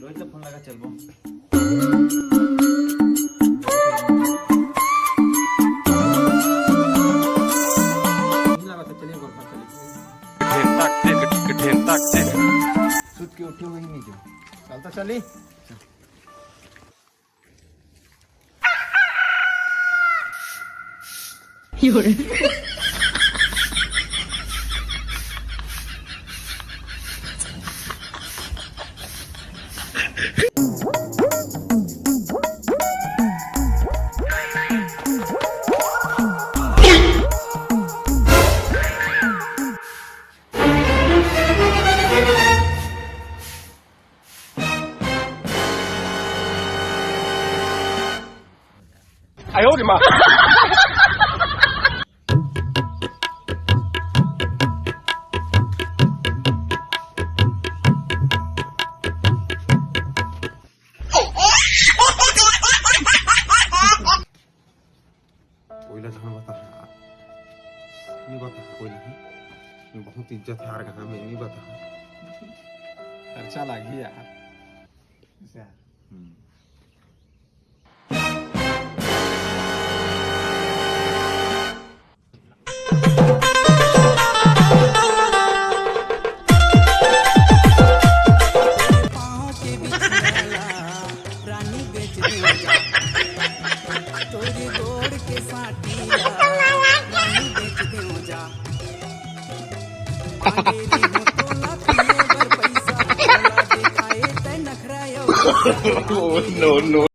रोहितला फोन लगा, चल वो सुत के उठे हुए ही नहीं जो चलता चली哎呦我的妈！ कोयला जहाँ बता यार नहीं बता कोयला है बहुत इज्जत है यार गाँव में नहीं बता खर्चा लगी यार no, no.